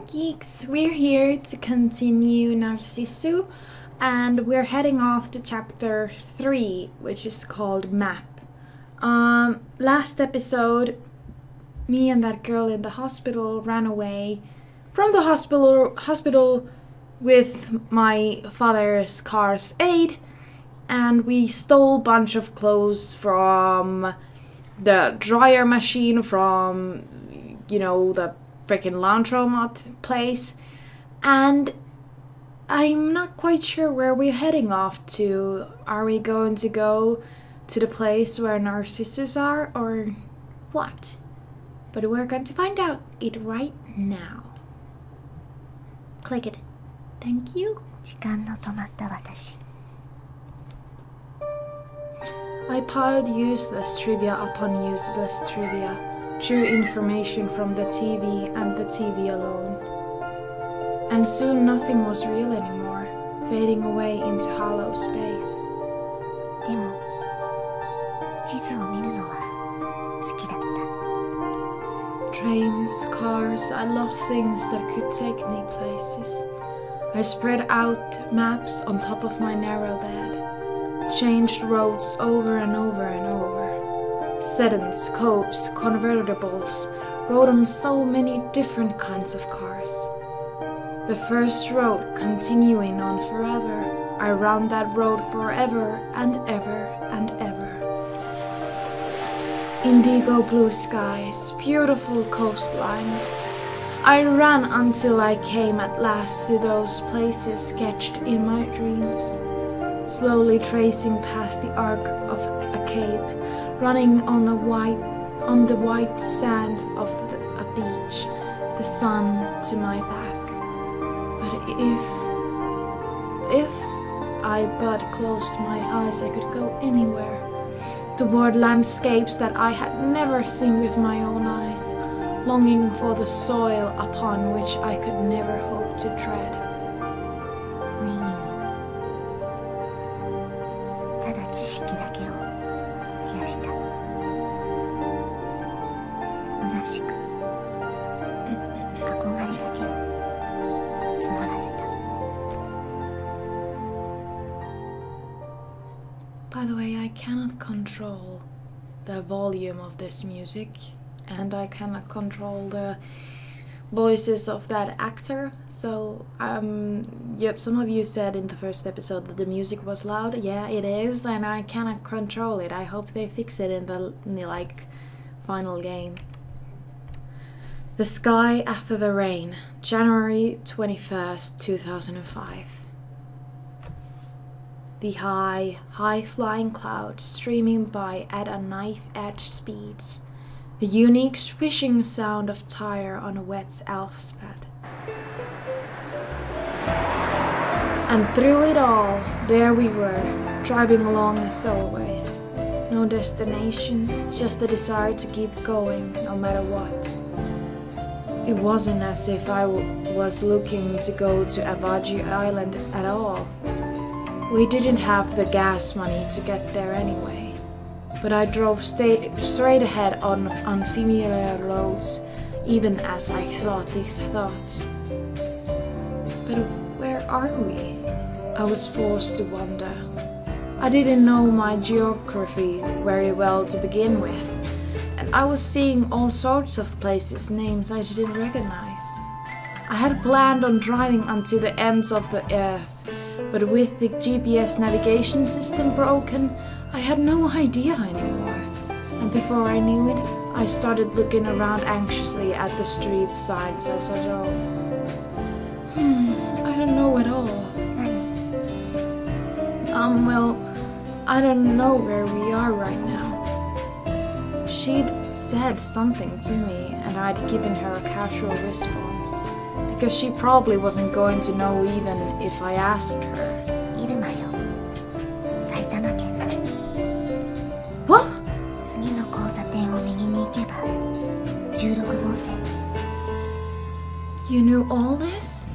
geeks, we're here to continue Narcissu, and we're heading off to chapter 3, which is called Map. Last episode, me and that girl in the hospital ran away from the hospital with my father's car's aid, and we stole a bunch of clothes from the dryer machine from, you know, the freaking laundromat place, and I'm not quite sure where we're heading off to. Are we going to go to the place where Narcissus are, or what? But we're going to find out it right now. Click it. Thank you. 時間の止まった私 I piled useless trivia upon useless trivia, drew information from the TV and the TV alone. And soon nothing was real anymore, fading away into hollow space. でも地図を見るのは好きだった Trains, cars, I loved things that could take me places. I spread out maps on top of my narrow bed, changed roads over and over and over. Sedans, copes, convertibles, rode on so many different kinds of cars. The first road continuing on forever, I ran that road forever and ever and ever. Indigo blue skies, beautiful coastlines. I ran until I came at last to those places sketched in my dreams, slowly tracing past the arc of a cape, running on the white sand of a beach, the sun to my back. But if I but closed my eyes, I could go anywhere, toward landscapes that I had never seen with my own eyes, longing for the soil upon which I could never hope to tread. 無意味にただ知識だけを増やした虚しく憧れだけを募らせた By the way, I cannot control the volume of this music, and I cannot control the voices of that actor. So, yep, some of you said in the first episode that the music was loud. Yeah, it is, and I cannot control it. I hope they fix it in the final game. The Sky After the Rain, January 21st, 2005. The high-flying clouds streaming by at a knife-edge speeds. The unique swishing sound of tire on a wet asphalt. And through it all, there we were, driving along as always. No destination, just a desire to keep going, no matter what. It wasn't as if I was looking to go to Avaji Island at all. We didn't have the gas money to get there anyway. But I drove straight ahead on unfamiliar roads, even as I thought these thoughts. But where are we? I was forced to wonder. I didn't know my geography very well to begin with, and I was seeing all sorts of places, names I didn't recognize. I had planned on driving unto the ends of the earth, but with the GPS navigation system broken, I had no idea anymore. And before I knew it, I started looking around anxiously at the street signs as I drove. I don't know at all. Well, I don't know where we are right now. She'd said something to me, and I'd given her a casual response, because she probably wasn't going to know even if I asked her. 入間よ埼玉県だ What? 次の交差点を右に行けば16号線 You knew all this?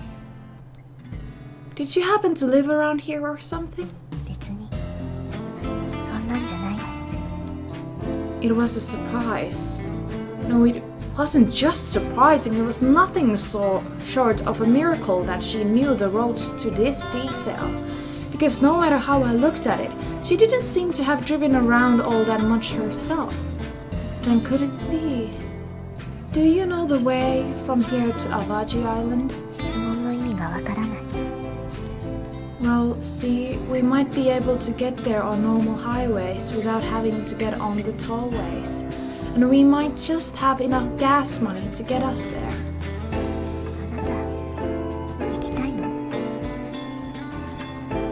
Did you happen to live around here or something? 別にそんなんじゃないわよ It was a surprise. No, it wasn't just surprising, it was nothing so short of a miracle that she knew the roads to this detail. Because no matter how I looked at it, she didn't seem to have driven around all that much herself. Then could it be? Do you know the way from here to Awaji Island? 質問の意味がわからない。 Well, see, we might be able to get there on normal highways without having to get on the tollways. And we might just have enough gas money to get us there. あなた、行きたいの？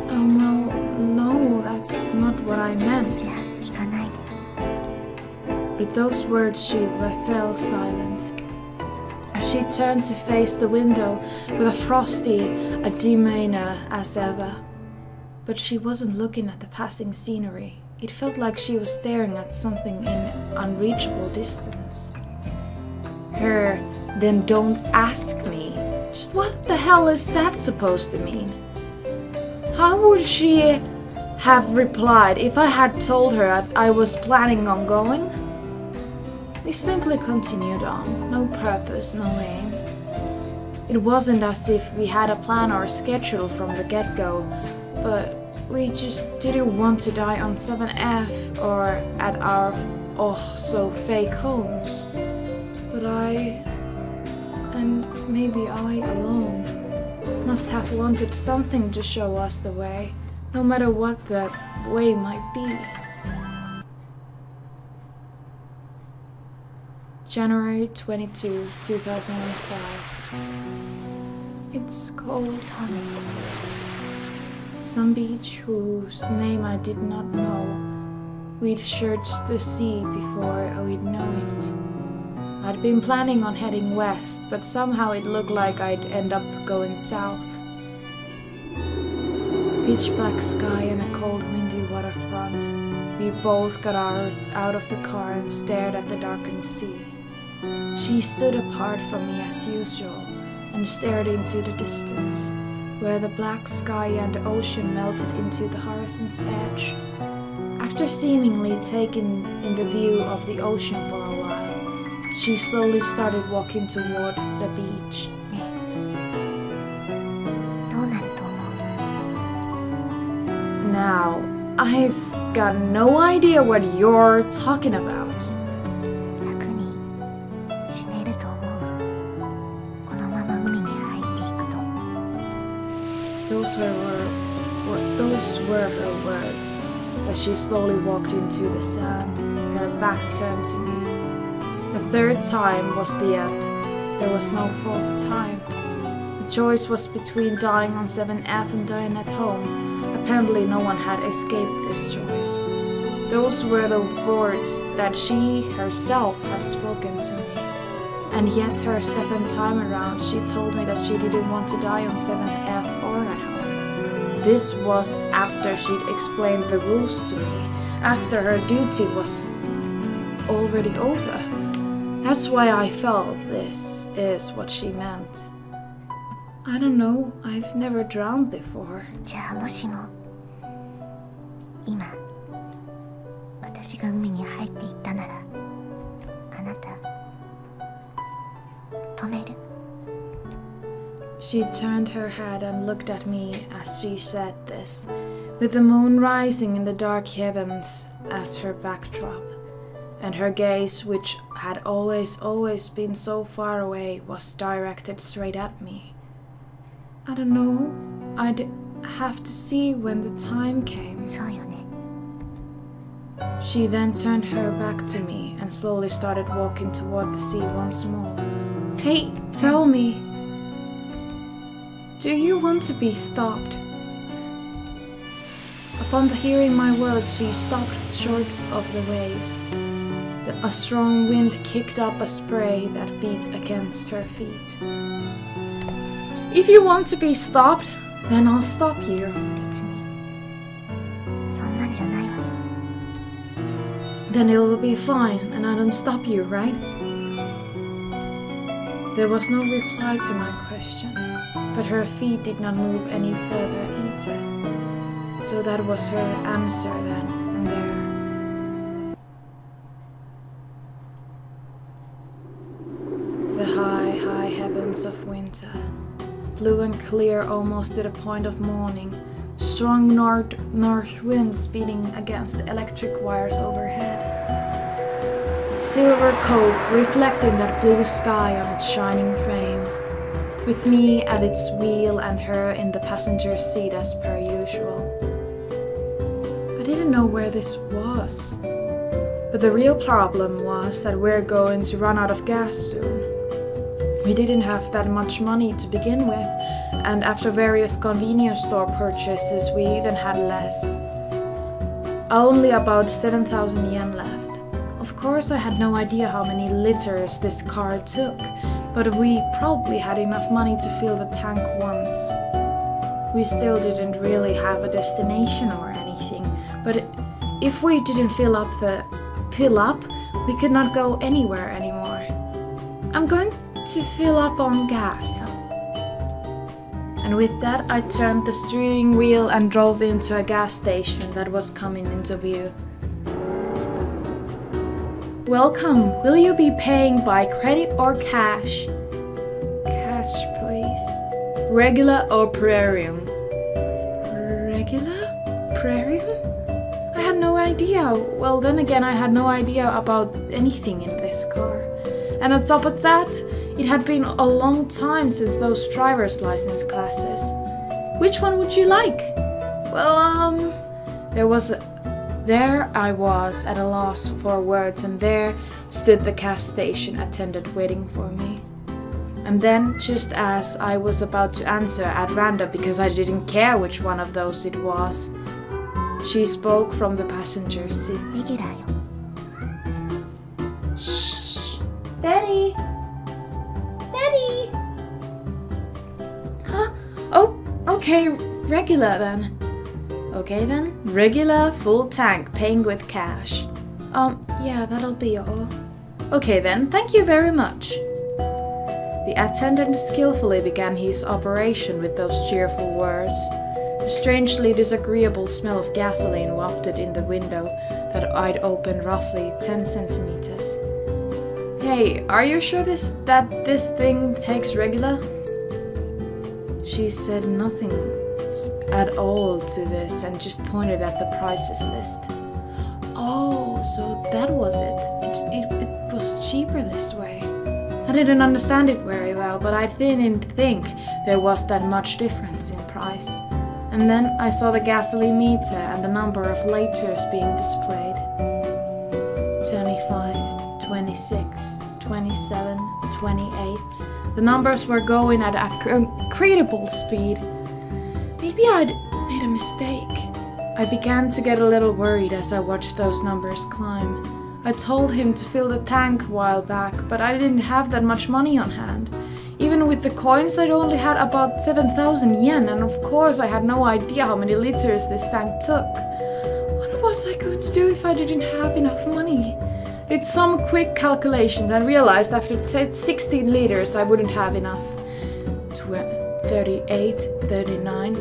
Well, no, that's not what I meant. じゃあ、聞かないで。 With those words, she fell silent. As she turned to face the window with a frosty demeanor as ever. But she wasn't looking at the passing scenery. It felt like she was staring at something in unreachable distance. Her, then don't ask me. Just what the hell is that supposed to mean? How would she have replied if I had told her I was planning on going? We simply continued on, no purpose, no aim. It wasn't as if we had a plan or a schedule from the get-go, but we just didn't want to die on 7F or at our oh-so-fake homes. But I, and maybe I alone, must have wanted something to show us the way, no matter what that way might be. January 22, 2005. It's cold. Some beach whose name I did not know. We'd searched the sea before we'd know it. I'd been planning on heading west, but somehow it looked like I'd end up going south. Pitch black sky and a cold windy waterfront. We both got out of the car and stared at the darkened sea. She stood apart from me as usual and stared into the distance, where the black sky and the ocean melted into the horizon's edge. After seemingly taking in the view of the ocean for a while, she slowly started walking toward the beach. どうなると思う？ Now, I've got no idea what you're talking about. 楽に死ねると思う。このまま海に入っていくと。 Those were her words as she slowly walked into the sand, her back turned to me. The third time was the end. There was no fourth time. The choice was between dying on 7F and dying at home. Apparently no one had escaped this choice. Those were the words that she herself had spoken to me. And yet her second time around she told me that she didn't want to die on 7F or at home. This was after she'd explained the rules to me, after her duty was already over. That's why I felt this is what she meant. I don't know, I've never drowned before. じゃあもしも今私が海に入っていったならあなた止める？ She turned her head and looked at me as she said this, with the moon rising in the dark heavens as her backdrop, and her gaze, which had always been so far away, was directed straight at me. I don't know, I'd have to see when the time came. そうよね。 She then turned her back to me and slowly started walking toward the sea once more. Hey, tell me, do you want to be stopped? Upon hearing my words, she stopped short of the waves. A strong wind kicked up a spray that beat against her feet. If you want to be stopped, then I'll stop you. 別にそんなんじゃないわよ。 Then it'll be fine and I don't stop you, right? There was no reply to my question, but her feet did not move any further either. So that was her answer then and there. months of winter. Blue and clear almost to the point of morning. Strong north winds beating against the electric wires overhead. The silver cope reflecting that blue sky on its shining frame. With me at its wheel and her in the passenger seat as per usual. I didn't know where this was. But the real problem was that we're going to run out of gas soon. We didn't have that much money to begin with, and after various convenience store purchases we even had less. Only about 7,000 yen left. Of course I had no idea how many liters this car took, but we probably had enough money to fill the tank once. We still didn't really have a destination or anything, but if we didn't fill up, we could not go anywhere anymore. I'm going to fill up on gas. And with that I turned the steering wheel and drove into a gas station that was coming into view. Welcome, will you be paying by credit or cash? Cash, please. Regular or premium? Regular? Premium? I had no idea. Well, then again, I had no idea about anything in this car. And on top of that, it had been a long time since those driver's license classes. Which one would you like? Well, there I was at a loss for words, and there stood the gas station attendant waiting for me. And then, just as I was about to answer at random because I didn't care which one of those it was, she spoke from the passenger seat. Shh! Daddy! Daddy! Huh? Oh, okay, regular then. Okay then, regular, full tank, paying with cash. Yeah, that'll be all. Okay then, thank you very much. The attendant skillfully began his operation with those cheerful words. The strangely disagreeable smell of gasoline wafted in the window that I'd opened roughly 10 centimeters. Hey, are you sure that this thing takes regular? She said nothing at all to this and just pointed at the prices list. Oh, so that was it. It was cheaper this way. I didn't understand it very well, but I didn't think there was that much difference in price. And then I saw the gasoline meter and the number of liters being displayed. 25, 26, 27, 28. The numbers were going at an incredible speed. Maybe I'd made a mistake. I began to get a little worried as I watched those numbers climb. I told him to fill the tank a while back, but I didn't have that much money on hand. Even with the coins, I'd only had about 7,000 yen, and of course I had no idea how many liters this tank took. What was I going to do if I didn't have enough money? Did some quick calculations and realized after 16 liters I wouldn't have enough. 38, 39,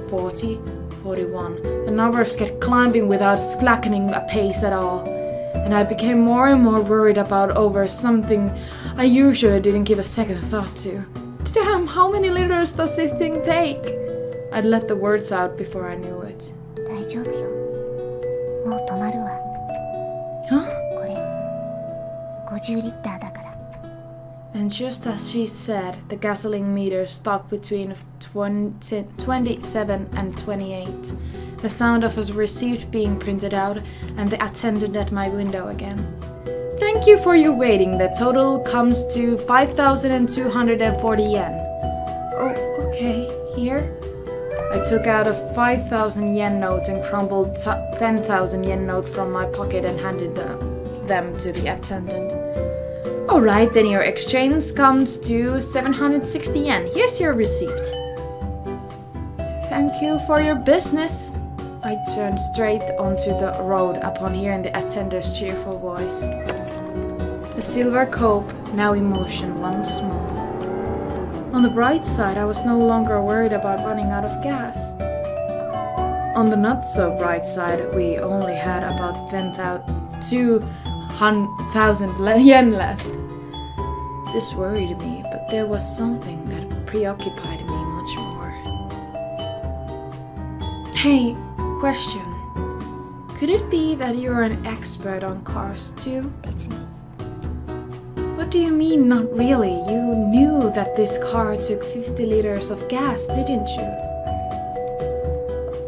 40, 41. The numbers kept climbing without slackening a pace at all. And I became more and more worried about over something I usually didn't give a second thought to. Damn, how many liters does this thing take? I'd let the words out before I knew it. Huh? And just as she said, the gasoline meter stopped between 27 and 28. The sound of a receipt being printed out and the attendant at my window again. Thank you for your waiting. The total comes to 5,240 yen. Oh, okay. Here? I took out a 5,000 yen note and crumbled 10,000 yen note from my pocket and handed them to the attendant. Alright, then your exchange comes to 760 yen. Here's your receipt. Thank you for your business. I turned straight onto the road upon hearing the attendant's cheerful voice. The silver cope now in motion once more. On the bright side, I was no longer worried about running out of gas. On the not so bright side, we only had about 2,000 yen left. This worried me, but there was something that preoccupied me much more. Hey, question. Could it be that you're an expert on cars too? 別に What do you mean, not really? You knew that this car took 50 liters of gas, didn't you?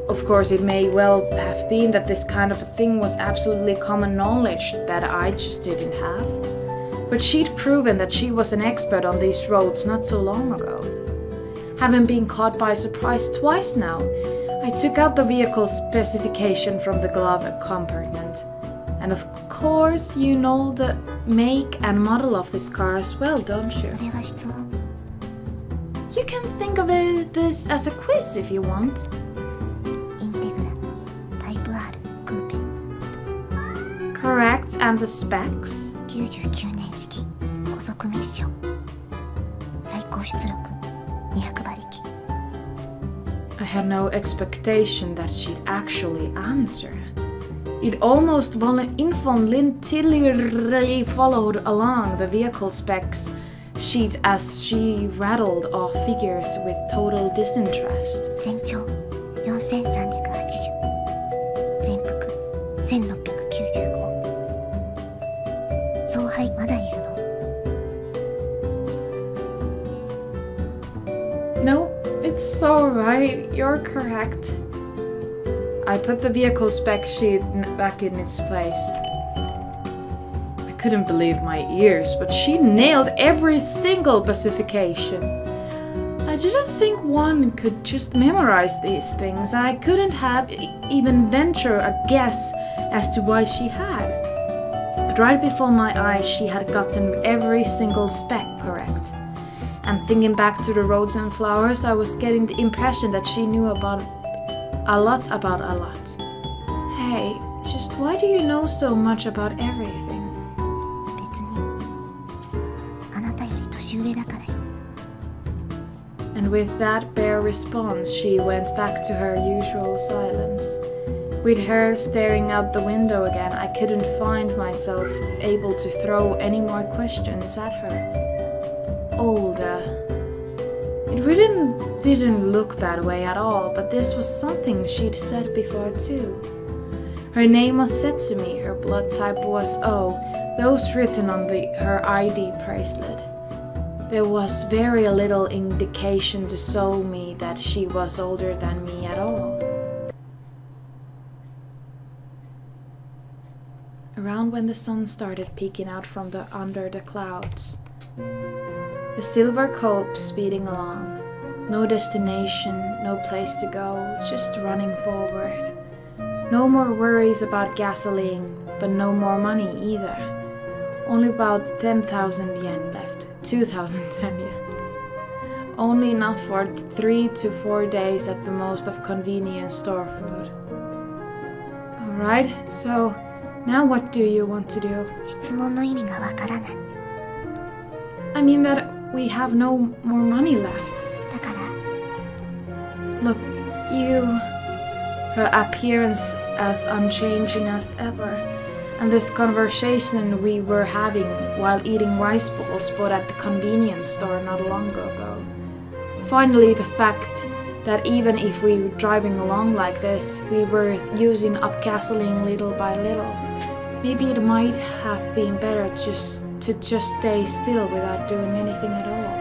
Of course, it may well have been that this kind of a thing was absolutely common knowledge that I just didn't have. But she'd proven that she was an expert on these roads not so long ago. Having been caught by surprise twice now, I took out the vehicle specification from the glove compartment. And of course, you know the make and model of this car as well, don't you? それは質問 You can think of this as a quiz if you want. インテグラタイプ R クーペ Correct, and the specs? 99年式高速ミッション最高出力200馬力 I had no expectation that she'd actually answer. It almost involuntarily followed along the vehicle specs sheet as she rattled off figures with total disinterest. 全長4380全幅1695総配まだいるの No, it's alright, you're correct. I put the vehicle spec sheet back in its place. I couldn't believe my ears, but she nailed every single specification. I didn't think one could just memorize these things. I couldn't have even venture a guess as to why she had. But right before my eyes, she had gotten every single spec correct. And thinking back to the roads and flowers, I was getting the impression that she knew about a lot. Hey, just why do you know so much about everything? 別にあなたより年上だからよ And with that bare response, she went back to her usual silence. With her staring out the window again, I couldn't find myself able to throw any more questions at her. Older. It really didn't look that way at all, but this was something she'd said before too. Her name was said to me, her blood type was O, those written on her ID bracelet. There was very little indication to show me that she was older than me at all. Around when the sun started peeking out from under the clouds, the silver cope speeding along. No destination, no place to go, just running forward. No more worries about gasoline, but no more money either. Only about 10,000 yen left. 2,010 yen. Only enough for 3 to 4 days at the most of convenience store food. Alright, so now what do you want to do? 質問の意味がわからない I mean that we have no more money left. だから Look, you... Her appearance as unchanging as ever. And this conversation we were having while eating rice balls bought at the convenience store not long ago. Finally, the fact that even if we were driving along like this, we were using up gasoline little by little. Maybe it might have been better to just stay still without doing anything at all.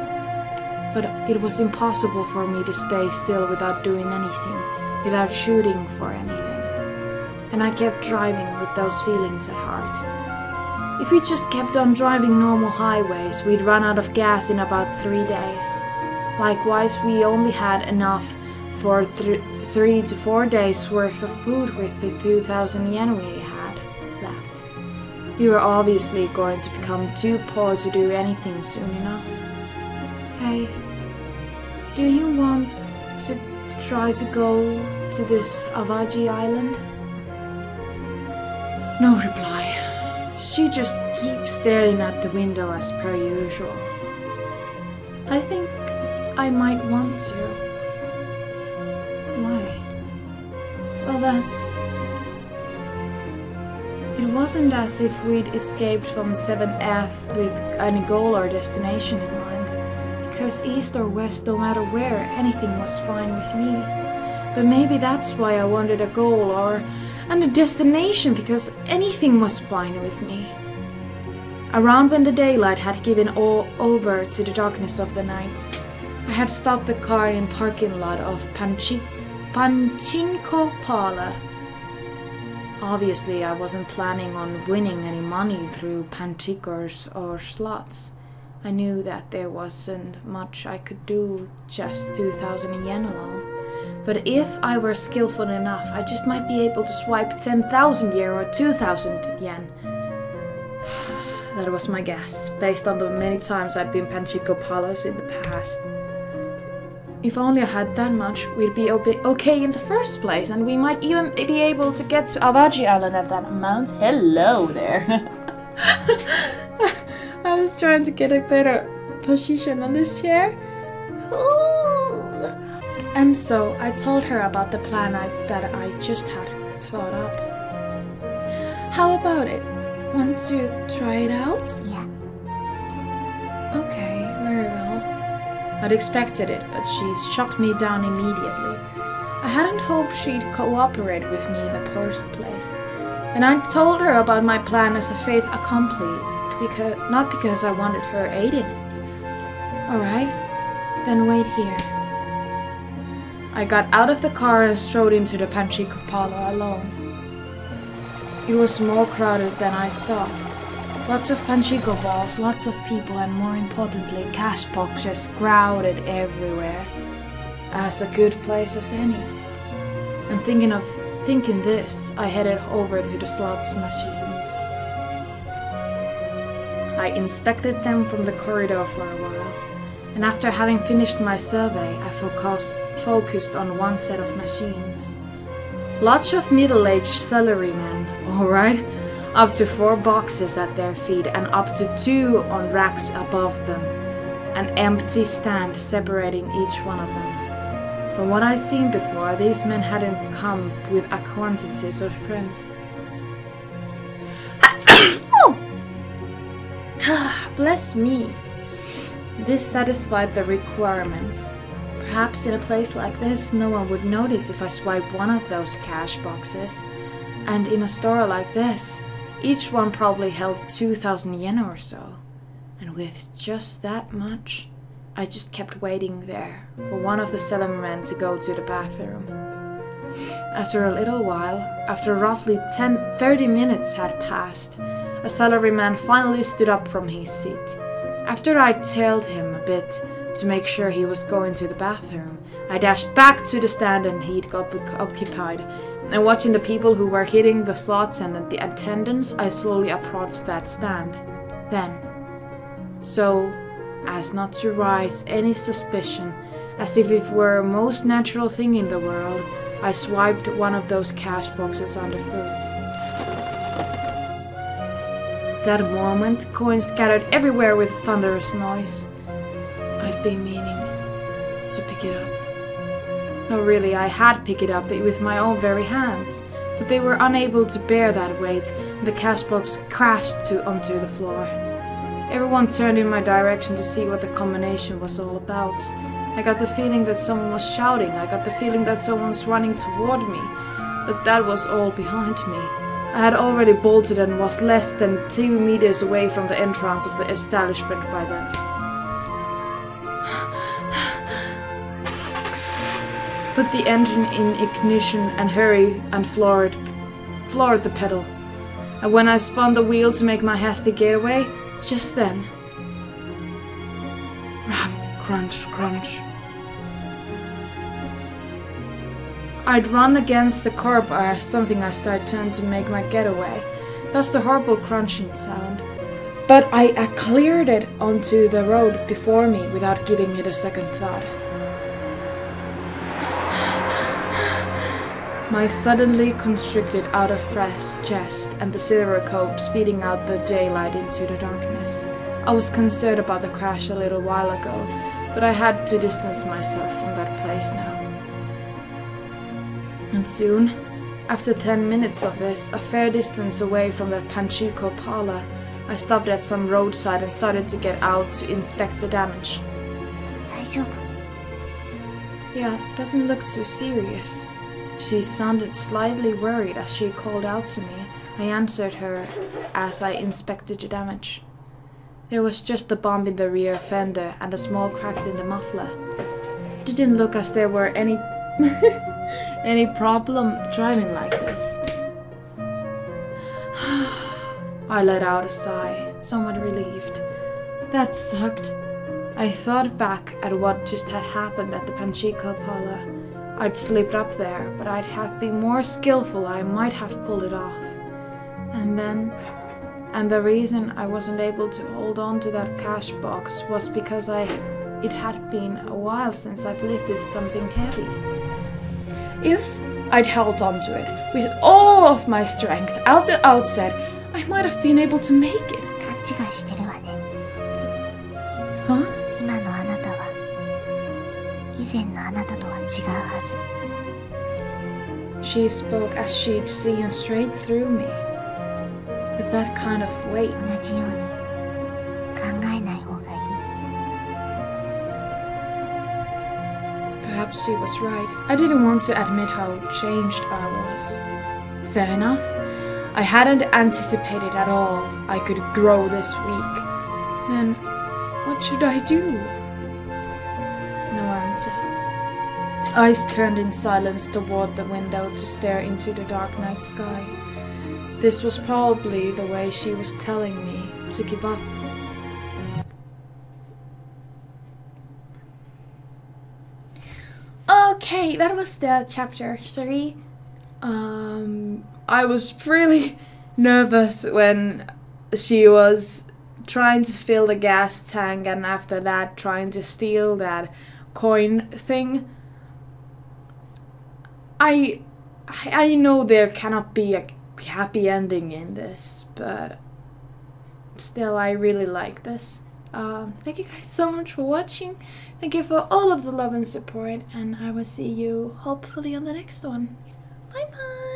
But it was impossible for me to stay still without doing anything, without shooting for anything. And I kept driving with those feelings at heart. If we just kept on driving normal highways, we'd run out of gas in about 3 days. Likewise, we only had enough for 3 to 4 days worth of food with the 2,000 yen we had left. We were obviously going to become too poor to do anything soon enough. Hey, do you want to try to go to this Avaji island? No reply. She just keeps staring at the window as per usual. I think I might want to. Why? Well, it wasn't as if we'd escaped from 7F with any goal or destination in mind. choice east or west, no matter where, anything was fine with me. But maybe that's why I wanted a goal and a destination, because anything was fine with me. Around when the daylight had given over to the darkness of the night, I had stopped the car in parking lot of Pachinko parlor. Obviously, I wasn't planning on winning any money through panchikos or slots. I knew that there wasn't much I could do just 2,000 yen alone. But if I were skillful enough, I just might be able to swipe 10,000 yen or 2,000 yen. That was my guess, based on the many times I'd been Panchiko Palos in the past. If only I had that much, we'd be okay in the first place, and we might even be able to get to Awaji Island at that amount. Hello there! I was trying to get a better position on this chair. And so I told her about the plan that I just had thought up. How about it? Want to try it out? Yeah. Okay, very well. I'd expected it, but she shot me down immediately. I hadn't hoped she'd cooperate with me in the first place. And I told her about my plan as a fait accompli, not because I wanted her aid in it. Alright, then wait here. I got out of the car and strode into the Panchiko parlor alone. It was more crowded than I thought. Lots of Panchiko balls, lots of people, and more importantly, cash boxes crowded everywhere. As a good place as any. And thinking this, I headed over to the slots machines. I inspected them from the corridor for a while, and after having finished my survey, I focused on one set of machines. Lots of middle-aged salarymen, alright, up to 4 boxes at their feet and up to 2 on racks above them, an empty stand separating each one of them. From what I'd seen before, these men hadn't come with acquaintances or friends. Bless me. This satisfied the requirements. Perhaps in a place like this, no one would notice if I swiped one of those cash boxes. And in a store like this, each one probably held 2,000 yen or so. And with just that much, I just kept waiting there for one of the salarymen to go to the bathroom. After a little while, after roughly 30 minutes had passed, a salaryman finally stood up from his seat. After I tailed him a bit to make sure he was going to the bathroom, I dashed back to the stand and he'd got occupied. And watching the people who were hitting the slots and the attendants, I slowly approached that stand. Then, so as not to raise any suspicion, as if it were a most natural thing in the world, I swiped one of those cash boxes underfoot. That moment, coins scattered everywhere with a thunderous noise. I'd been meaning to pick it up. No, really, I had picked it up with my own very hands, but they were unable to bear that weight, and the cash box crashed onto the floor. Everyone turned in my direction to see what the combination was all about. I got the feeling that someone was shouting, I got the feeling that someone was running toward me, but that was all behind me. I had already bolted and was less than 2 meters away from the entrance of the establishment by then. Put the engine in ignition and hurry and floored the pedal. And when I spun the wheel to make my hasty getaway, just then, ram, crunch, crunch. I'd run against the curb as something I turned to make my getaway. Just a horrible crunching sound. But I cleared it onto the road before me without giving it a second thought. My suddenly constricted, out-of-breath chest and the silver cope speeding out the daylight into the darkness. I was concerned about the crash a little while ago, but I had to distance myself from that place now. And soon, after 10 minutes of this, a fair distance away from the Panchiko parlor, I stopped at some roadside and started to get out to inspect the damage. 丈夫？ Yeah, doesn't look too serious. She sounded slightly worried as she called out to me. I answered her as I inspected the damage. There was just a bump in the rear fender and a small crack in the muffler. Didn't look as there were any any problem driving like this. I let out a sigh, somewhat relieved. That sucked. I thought back at what just had happened at the Panchico parlor. I'd slipped up there, but I'd have been more skillful. I might have pulled it off. And the reason I wasn't able to hold on to that cash box was because it had been a while since I've lifted something heavy. If I'd held on to it with all of my strength at the outset, I might have been able to make it. 勘違いしてるわね。 Huh? 今のあなたは以前のあなたとは違うはず。 She spoke as she'd seen straight through me. But that kind of weight. 同じように考えない方がいい。 Perhaps she was right. I didn't want to admit how changed I was. Fair enough. I hadn't anticipated at all I could grow this weak. Then, what should I do? No answer. Eyes turned in silence toward the window to stare into the dark night sky. This was probably the way she was telling me to give up. Okay, that was the chapter 3. I was really nervous when she was trying to fill the gas tank and after that trying to steal that coin thing. I know there cannot be a happy ending in this, but still I really like this. Thank you guys so much for watching. Thank you for all of the love and support, and I will see you hopefully on the next one. Bye bye!